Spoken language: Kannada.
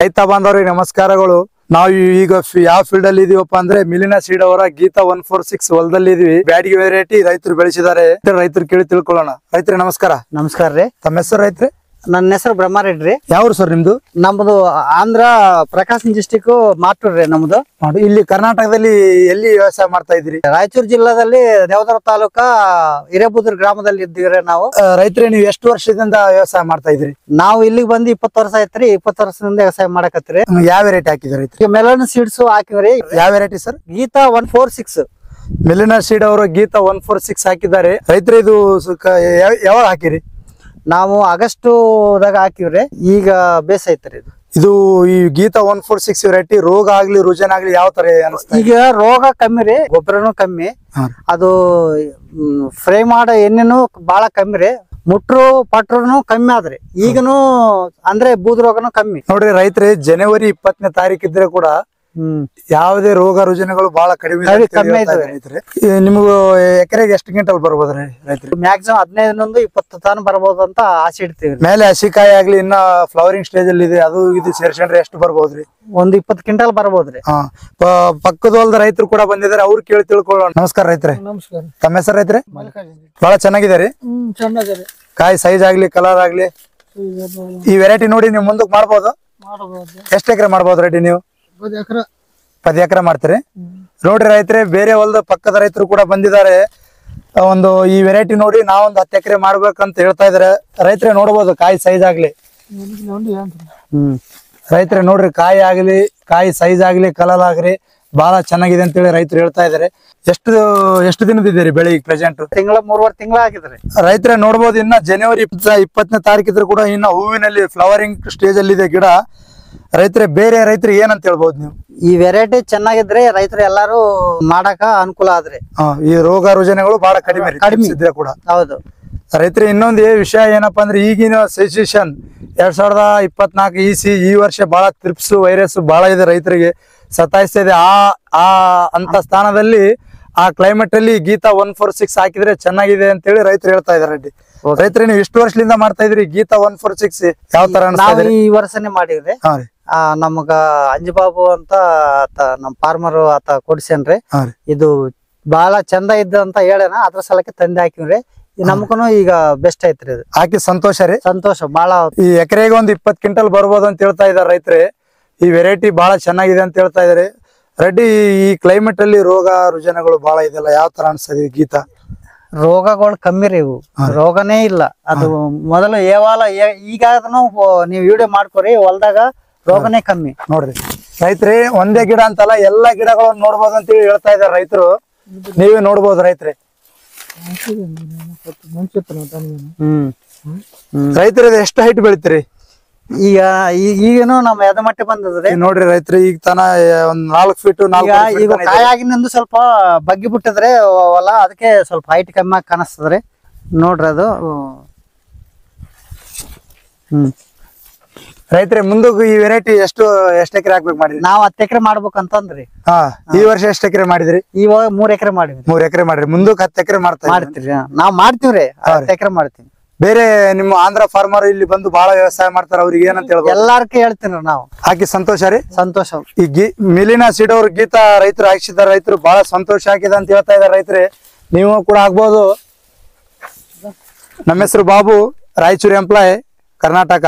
ರೈತ ಬಾಂಧವರಿಗೆ ನಮಸ್ಕಾರಗಳು. ನಾವು ಈಗ ಯಾವ ಫೀಲ್ಡ್ ಅಲ್ಲಿ ಇದೀವಪ್ಪ ಅಂದ್ರೆ ಮಿಲಿನಾ ಸೀಡ್ ಅವರ ಗೀತಾ 146 ಹೊಲದಲ್ಲಿ ಇದೀವಿ. ಬ್ಯಾಡಗಿ ವೆರೈಟಿ ರೈತರು ಬೆಳೆಸಿದ್ದಾರೆ. ರೈತರು ಕೇಳಿ ತಿಳ್ಕೊಳ್ಳೋಣ. ರೈತರೇ ನಮಸ್ಕಾರ. ನಮಸ್ಕಾರ ರೀ. ತಮ್ಮ ಹೆಸರು ರೈತ್ರೆ? ನನ್ನ ಹೆಸರು ಬ್ರಹ್ಮಾರೆಡ್ಡಿ. ಯಾವ್ರು ಸರ್ ನಿಮ್ದು? ನಮ್ದು ಆಂಧ್ರ ಪ್ರಕಾಶಂ ಡಿಸ್ಟಿಕ್ ಮಾಟೂರ್ ರೀ ನಮ್ದು. ಇಲ್ಲಿ ಕರ್ನಾಟಕದಲ್ಲಿ ಎಲ್ಲಿ ವ್ಯವಸಾಯ ಮಾಡ್ತಾ ಇದ್ರಿ? ರಾಯಚೂರು ಜಿಲ್ಲಾದಲ್ಲಿ ದೇವದರ ತಾಲೂಕಾ ಹಿರೇಬುದೂರ್ ಗ್ರಾಮದಲ್ಲಿ ಇದ್ದೀವ್ರಿ ನಾವು. ರೈತರೇ ನೀವು ಎಷ್ಟು ವರ್ಷದಿಂದ ವ್ಯವಸಾಯ ಮಾಡ್ತಾ ಇದ್ರಿ? ನಾವು ಇಲ್ಲಿಗೆ ಬಂದು 20 ವರ್ಷ ಆಯ್ತ್ರಿ. 20 ವರ್ಷದಿಂದ ವ್ಯವಸಾಯ ಮಾಡಕತ್ರಿ. ಯಾವ ವೆರೈಟಿ ಹಾಕಿದ್ರಿ? ಮೆಲನ್ ಸೀಡ್ಸ್ ಹಾಕಿವ್ರಿ. ಯಾವ ವೆರೈಟಿ ಸರ್? ಗೀತಾ 146. ಮಿಲಿನಾ ಸೀಡ್ ಅವರು ಗೀತಾ 146 ಹಾಕಿದ್ದಾರೆ. ರೈತರು ಇದು ಯಾವಾಗ ಹಾಕಿರಿ? ನಾವು ಆಗಸ್ಟ್ದಾಗ ಹಾಕಿವ್ರಿ. ಈಗ ಬೇಸ್ ಐತ್ರಿ ಇದು ಈ ಗೀತಾ 146 ವೆರೈಟಿ ರೋಗ ಆಗ್ಲಿ ರುಜಿನ ಆಗ್ಲಿ ಯಾವ ತರ ಅನಿಸ್ತಾ? ಈಗ ರೋಗ ಕಮ್ಮಿ ರೀ, ಗೊಬ್ಬರನು ಕಮ್ಮಿ, ಅದು ಫ್ರೈ ಮಾಡೋ ಎಣ್ಣೆನು ಬಾಳ ಕಮ್ಮಿ ರೀ, ಮುಟ್ರು ಪಟ್ರು ಕಮ್ಮಿ ಆದ್ರಿ. ಈಗನು ಅಂದ್ರೆ ಬೂದ್ ರೋಗನು ಕಮ್ಮಿ ನೋಡ್ರಿ ರೈತರೇ. ಜನವರಿ 20ನೇ ತಾರೀಕು ಇದ್ರೆ ಕೂಡ ಯಾವುದೇ ರೋಗ ರುಜಿನಗಳು ಬಹಳ ಕಡಿಮೆ ರೈತರೇ. ನಿಮ್ಗೂ ಎಕರೆಗೆ ಎಷ್ಟು ಕ್ವಿಂಟಲ್ ಬರ್ಬೋದ್ರಿ ರೈತರು? ಮ್ಯಾಕ್ಸಿಮಮ್ 15-20 ತಾನು ಬರ್ಬೋದು ಅಂತ ಆಸೆ ಇಡ್ತೀವಿ. ಮೇಲೆ ಹಸಿಕಾಯಿ ಆಗ್ಲಿ ಇನ್ನ ಫ್ಲವರಿಂಗ್ ಸ್ಟೇಜ್ ಅಲ್ಲಿ ಇದೆ, ಅದು ಇದು ಸೇರ್ಸ್ಕೊಂಡ್ರೆ ಎಷ್ಟು ಬರ್ಬೋದ್ರಿ? ಒಂದು 20 ಕ್ವಿಂಟಲ್ ಬರ್ಬೋದ್ರಿ. ಪಕ್ಕದ ಹೊಲದ ರೈತರು ಕೂಡ ಬಂದಿದ್ದಾರೆ, ಅವ್ರು ಕೇಳಿ ತಿಳ್ಕೊಳ್ಳೋಣ. ನಮಸ್ಕಾರ ರೈತರೇ. ನಮಸ್ಕಾರ. ತಮ್ಮ ಹೆಸರು ರೈತರೇ? ಬಹಳ ಚೆನ್ನಾಗಿದೆ. ಕಾಯಿ ಸೈಜ್ ಆಗ್ಲಿ ಕಲರ್ ಆಗ್ಲಿ ಈ ವೆರೈಟಿ ನೋಡಿ ನೀವು ಮುಂದಕ್ಕೆ ಮಾಡ್ಬೋದು. ಎಷ್ಟು ಎಕರೆ ಮಾಡ್ಬೋದು ರೆಡಿ ನೀವು? 10 ಎಕರೆ ಮಾಡ್ತೀರಿ. ನೋಡ್ರಿ ರೈತರೇ, ಬೇರೆ ಹೊಲದ ಪಕ್ಕದ ರೈತರು ಕೂಡ ಬಂದಿದ್ದಾರೆ. ಒಂದು ಈ ವೆರೈಟಿ ನೋಡಿ ನಾವೊಂದು 10 ಎಕರೆ ಮಾಡ್ಬೇಕಂತ ಹೇಳ್ತಾ ಇದಾರೆ. ರೈತರೇ ನೋಡ್ಬೋದು ಕಾಯಿ ಸೈಜ್ ಆಗ್ಲಿ. ರೈತರೇ ನೋಡ್ರಿ, ಕಾಯಿ ಆಗ್ಲಿ, ಕಾಯಿ ಸೈಜ್ ಆಗ್ಲಿ, ಕಲರ್ ಆಗ್ಲಿ ಬಹಳ ಚೆನ್ನಾಗಿದೆ ಅಂತ ಹೇಳಿ ರೈತರು ಹೇಳ್ತಾ ಇದಾರೆ. ಎಷ್ಟು ದಿನದಿದ್ದೀರಿ ಬೆಳೆ ಈಗ ಪ್ರೆಸೆಂಟ್? 3 ತಿಂಗಳ ಆಗಿದ್ರಿ. ರೈತರೇ ನೋಡ್ಬೋದು, ಇನ್ನ ಜನವರಿ 20ನೇ ತಾರೀಕು ಇದ್ರು ಕೂಡ ಇನ್ನ ಹೂವಿನಲ್ಲಿ ಫ್ಲವರಿಂಗ್ ಸ್ಟೇಜ್ ಅಲ್ಲಿ ಇದೆ ಗಿಡ. ರೈತರೇ, ಬೇರೆ ರೈತರಿಗೆ ಏನಂತ ಹೇಳ್ಬೋದು ನೀವು? ಈ ವೆರೈಟಿ ಚೆನ್ನಾಗಿದ್ರೆ ರೈತರು ಎಲ್ಲಾರು ಮಾಡಾಕ ಅನುಕೂಲ ಆದ್ರಿ. ಈ ರೋಗ ರುಜಿನಗಳು ಬಹಳ ಕಡಿಮೆ ಇದ್ರೆ ಕೂಡ. ಹೌದು ರೈತರು. ಇನ್ನೊಂದು ವಿಷಯ ಏನಪ್ಪಾ ಅಂದ್ರೆ ಈಗಿನ ಸಿಚುಯೇಷನ್ 2024 ಈ ವರ್ಷ ಬಹಳ ತ್ರಿಪ್ಸ್ ವೈರಸ್ ಬಹಳ ಇದೆ, ರೈತರಿಗೆ ಸತಾಯಿಸ್ತಾ ಇದೆ. ಅಂತ ಸ್ಥಾನದಲ್ಲಿ ಆ ಕ್ಲೈಮೇಟ್ ಅಲ್ಲಿ ಗೀತಾ 146 ಹಾಕಿದ್ರೆ ಚೆನ್ನಾಗಿದೆ ಅಂತ ಹೇಳಿ ರೈತರು ಹೇಳ್ತಾ ಇದಾರೆ. ರೆಡ್ಡಿ ರೈತರು, ನೀವು ಎಷ್ಟು ವರ್ಷದಿಂದ ಮಾಡ್ತಾ ಇದ್ರಿ ಗೀತಾ 146? ಯಾವ ತರ ಈ ವರ್ಷನೇ ಮಾಡಿದ್ರಿ. ನಮಗ ಅಂಜಬಾಬು ಅಂತ ನಮ್ ಫಾರ್ಮರ್ ಆತ ಕೊಡ್ಸೇನ್ರಿ. ಇದು ಬಹಳ ಚಂದ ಇದ್ದ ಅಂತ ಹೇಳೇನ, ಅದ್ರ ಸಲಕ್ಕೆ ತಂದೆ ಹಾಕಿವ್ರಿ. ನಮಗನು ಈಗ ಬೆಸ್ಟ್ ಐತ್ರಿ. ಇದು ಹಾಕಿ ಸಂತೋಷ ರೀ. ಸಂತೋಷ ಬಹಳ. ಈ ಎಕರೆಗೆ ಒಂದು 20 ಕ್ವಿಂಟಲ್ ಬರ್ಬೋದು ಅಂತ ಹೇಳ್ತಾ ಇದಾರೆ ರೈತರೇ. ಈ ವೆರೈಟಿ ಬಹಳ ಚೆನ್ನಾಗಿದೆ ಅಂತ ಹೇಳ್ತಾ ಇದಾರೆ. ರೆಡ್ಡಿ, ಈ ಕ್ಲೈಮೇಟ್ ಅಲ್ಲಿ ರೋಗ ರುಜಿನಗಳು ಬಹಳ ಇದೆಲ್ಲ, ಯಾವ ತರ ಅನ್ಸ್ತದೆ ಗೀತಾ? ರೋಗಗಳು ಕಮ್ಮಿ ರೀ, ಇವು ರೋಗನೇ ಇಲ್ಲ. ಅದು ಮೊದಲು ಈಗ ನೀವು ವಿಡಿಯೋ ಮಾಡ್ಕೊರಿ, ಹೊಲ್ದಾಗ ರೋಗನೇ ಕಮ್ಮಿ. ನೋಡ್ರಿ ರೈತರೇ, ಒಂದೇ ಗಿಡ ಅಂತಲ್ಲ ಎಲ್ಲಾ ಗಿಡಗಳನ್ನು ನೋಡ್ಬೋದು ಅಂತ ಹೇಳಿ ಹೇಳ್ತಾ ಇದಾರೆ ರೈತರು. ನೀವೇ ನೋಡ್ಬೋದು ರೈತರೇ. ರೈತರು ಎಷ್ಟು ಹೈಟ್ ಬೆಳಿತೀರಿ ಈಗೇನು ನಮ್ಮ ಎದಮಟ್ಟಿ ಬಂದದ್ರಿ. ನೋಡ್ರಿ ರೈತರು, ಈಗ ತನ ಒಂದ್ 4 ಫೀಟ್ ಈಗ ಕಾಯಿ ಆಗಿನಿಂದ ಸ್ವಲ್ಪ ಬಗ್ಗಿ ಬಿಟ್ಟದ್ರಿ ಹೊಲ, ಅದಕ್ಕೆ ಸ್ವಲ್ಪ ಹೈಟ್ ಕಮ್ಮಿ ಆಗಿ ಕಾಣಿಸ್ತದ್ರಿ. ನೋಡ್ರಿ ಅದು. ರೈತರೇ, ಮುಂದಕ್ಕೆ ಈ ವೆರೈಟಿ ಎಷ್ಟು ಎಕರೆ ಹಾಕ್ಬೇಕು ಮಾಡಿದ್ರಿ? ನಾವ್ 10 ಎಕರೆ ಮಾಡ್ಬೇಕಂತಂದ್ರಿ. ಈ ವರ್ಷ ಎಷ್ಟು ಎಕರೆ ಮಾಡಿದ್ರಿ? ಇವಾಗ 3 ಎಕರೆ ಮಾಡಿದ್ವಿ. 3 ಎಕರೆ ಮಾಡ್ರಿ. ಮುಂದಕ್ಕೆ 10 ಎಕರೆ ಮಾಡ್ತೀರಿ? ನಾವ್ ಮಾಡ್ತೀವ್ರಿ, 10 ಎಕರೆ ಮಾಡ್ತೀವಿ. ಬೇರೆ ನಿಮ್ಮ ಆಂಧ್ರ ಫಾರ್ಮರ್ ಇಲ್ಲಿ ಬಂದು ಬಹಳ ವ್ಯವಸಾಯ ಮಾಡ್ತಾರ, ಅವ್ರಿಗೆ ಏನಂತ ಹೇಳ್ಬೋದು? ಎಲ್ಲಾರ್ಕ ಹೇಳ್ತೀನಿ ನಾವು. ಹಾಕಿ ಸಂತೋಷ ರೀ. ಸಂತೋಷ. ಈ ಮಿಲಿನಾ ಸೀಡ್ ಅವ್ರ ಗೀತಾ ರೈತರು ಹಾಕ್ಸಿದಾರೆ. ರೈತರು ಬಹಳ ಸಂತೋಷ ಆಗಿದೆ ಅಂತ ಹೇಳ್ತಾ ಇದಾರೆ. ರೈತರೇ, ನೀವು ಕೂಡ ಆಗ್ಬೋದು. ನಮ್ಮ ಹೆಸರು ಬಾಬು, ರಾಯಚೂರು ಎಂಪ್ಲಾಯ್, ಕರ್ನಾಟಕ.